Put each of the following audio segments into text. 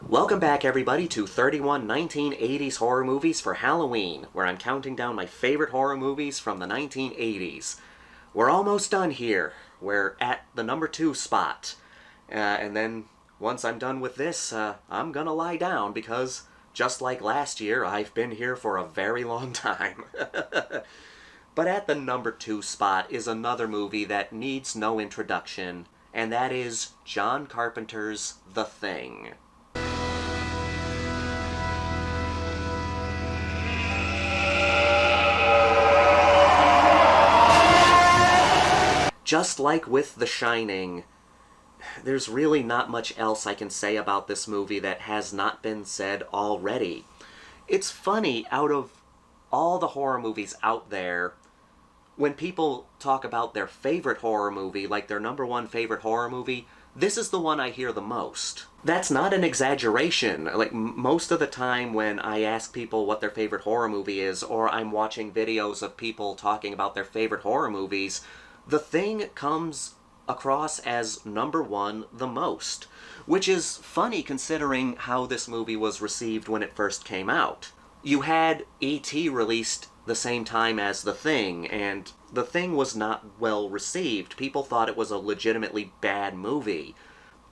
Welcome back, everybody, to 31 1980s horror movies for Halloween, where I'm counting down my favorite horror movies from the 1980s. We're almost done here. We're at the number 2 spot. And then, once I'm done with this, I'm gonna lie down because, just like last year, I've been here for a very long time. But at the number 2 spot is another movie that needs no introduction, and that is John Carpenter's The Thing. Just like with The Shining, there's really not much else I can say about this movie that has not been said already. It's funny, out of all the horror movies out there, when people talk about their favorite horror movie, like their number 1 favorite horror movie, this is the one I hear the most. That's not an exaggeration. Like, most of the time when I ask people what their favorite horror movie is, or I'm watching videos of people talking about their favorite horror movies, The Thing comes across as number 1 the most, which is funny considering how this movie was received when it first came out. You had E.T. released the same time as The Thing, and The Thing was not well received. People thought it was a legitimately bad movie.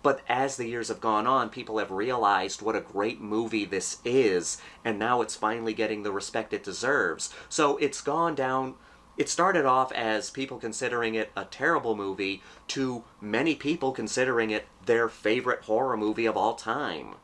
But as the years have gone on, people have realized what a great movie this is, and now it's finally getting the respect it deserves. So it's gone down. It started off as people considering it a terrible movie, to many people considering it their favorite horror movie of all time.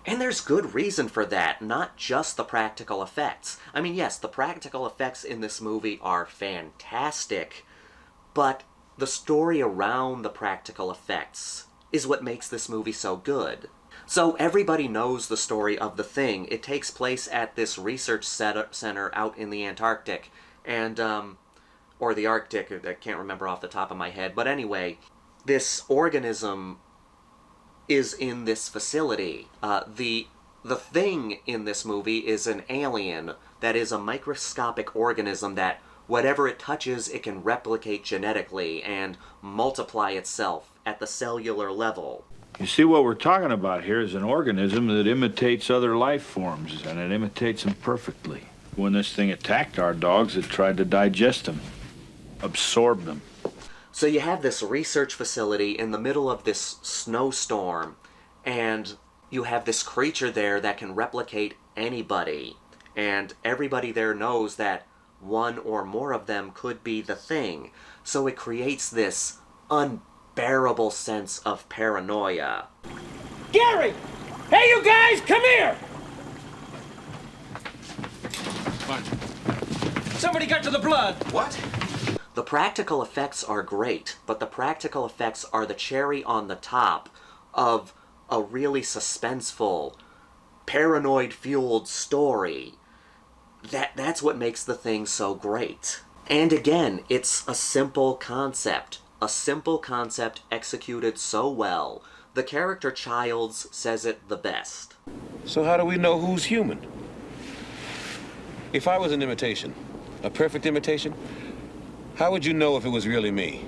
And there's good reason for that, not just the practical effects. I mean, yes, the practical effects in this movie are fantastic, but the story around the practical effects is what makes this movie so good. So everybody knows the story of The Thing. It takes place at this research center out in the Antarctic, and, or the Arctic, I can't remember off the top of my head, but anyway, this organism is in this facility. The Thing in this movie is an alien that is a microscopic organism that whatever it touches, it can replicate genetically and multiply itself at the cellular level. You see, what we're talking about here is an organism that imitates other life forms, and it imitates them perfectly. When this thing attacked our dogs, it tried to digest them, absorb them. So you have this research facility in the middle of this snowstorm, and you have this creature there that can replicate anybody, and everybody there knows that one or more of them could be The Thing. So it creates this unbearable sense of paranoia. Gary! Hey, you guys, come here! What? Somebody got to the blood. What? The practical effects are great, but the practical effects are the cherry on the top of a really suspenseful, paranoid-fueled story. That's what makes The Thing so great. And again, it's a simple concept. A simple concept executed so well. The character Childs says it the best. So how do we know who's human? If I was an imitation, a perfect imitation, how would you know if it was really me?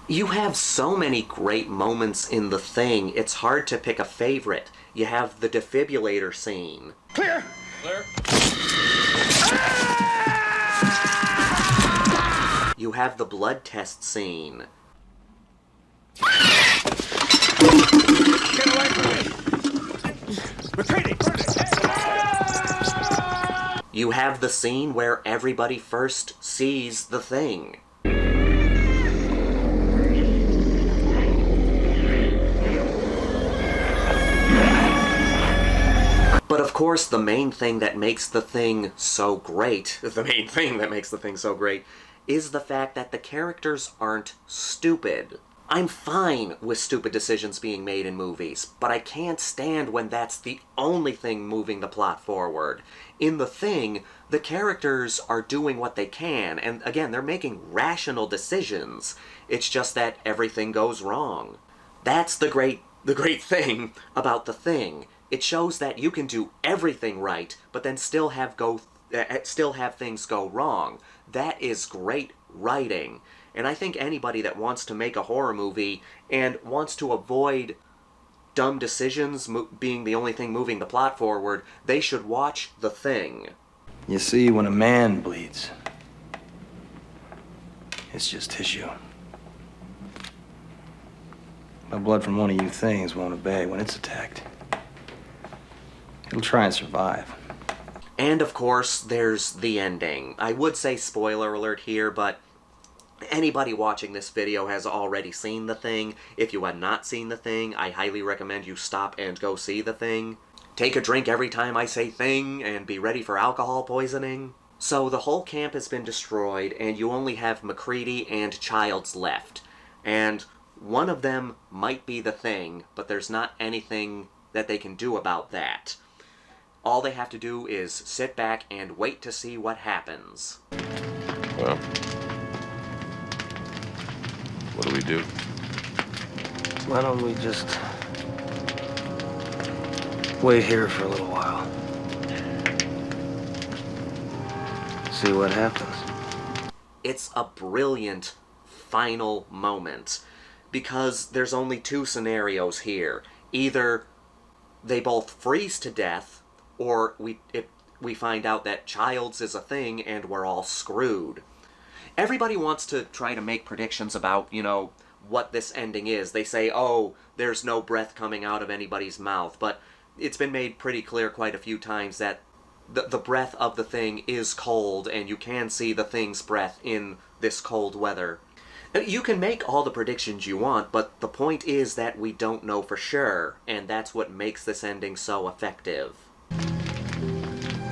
You have so many great moments in The Thing, it's hard to pick a favorite. You have the defibrillator scene. Clear! Clear. You have the blood test scene. Get away from me! Retreating! You have the scene where everybody first sees The Thing. But of course, the main thing that makes The Thing so great, is the fact that the characters aren't stupid. I'm fine with stupid decisions being made in movies, but I can't stand when that's the only thing moving the plot forward. In The Thing, the characters are doing what they can, and again, they're making rational decisions. It's just that everything goes wrong. That's the great thing about The Thing. It shows that you can do everything right, but then still have things go wrong. That is great writing. And I think anybody that wants to make a horror movie and wants to avoid dumb decisions being the only thing moving the plot forward, they should watch The Thing. You see, when a man bleeds, it's just tissue. But blood from one of you things won't obey when it's attacked. It'll try and survive. And of course, there's the ending. I would say spoiler alert here, but anybody watching this video has already seen The Thing. If you have not seen The Thing, I highly recommend you stop and go see The Thing. Take a drink every time I say thing, and be ready for alcohol poisoning. So the whole camp has been destroyed, and you only have MacReady and Childs left. And one of them might be The Thing, but there's not anything that they can do about that. All they have to do is sit back and wait to see what happens. Well, what do we do? Why don't we just wait here for a little while? See what happens. It's a brilliant final moment, because there's only two scenarios here. Either they both freeze to death, or we find out that Childs is a thing and we're all screwed. Everybody wants to try to make predictions about, what this ending is. They say, oh, there's no breath coming out of anybody's mouth, but it's been made pretty clear quite a few times that the breath of the thing is cold, and you can see the thing's breath in this cold weather. You can make all the predictions you want, but the point is that we don't know for sure, and that's what makes this ending so effective.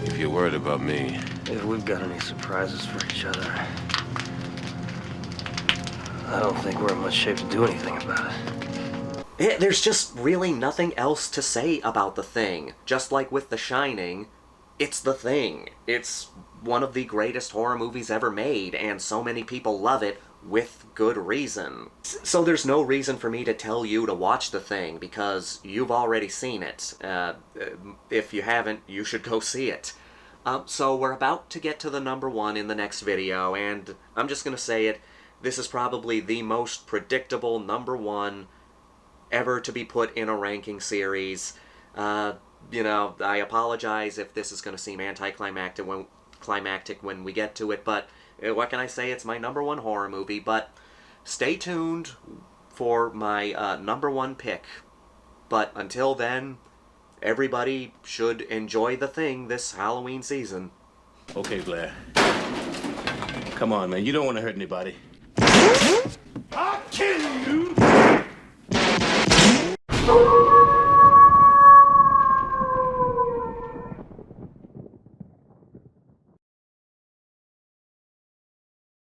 If you're worried about me, If we've got any surprises for each other, I don't think we're in much shape to do anything about it. There's just really nothing else to say about The Thing. Just like with The Shining, it's The Thing. It's one of the greatest horror movies ever made, and so many people love it with good reason. So there's no reason for me to tell you to watch The Thing, because you've already seen it. If you haven't, you should go see it. So we're about to get to the number one in the next video, and I'm just gonna say it, this is probably the most predictable number one ever to be put in a ranking series. I apologize if this is going to seem anticlimactic when we get to it, but what can I say? It's my number one horror movie, but stay tuned for my number one pick. But until then, everybody should enjoy The Thing this Halloween season. Okay, Blair. Come on, man. You don't want to hurt anybody. I'll kill you!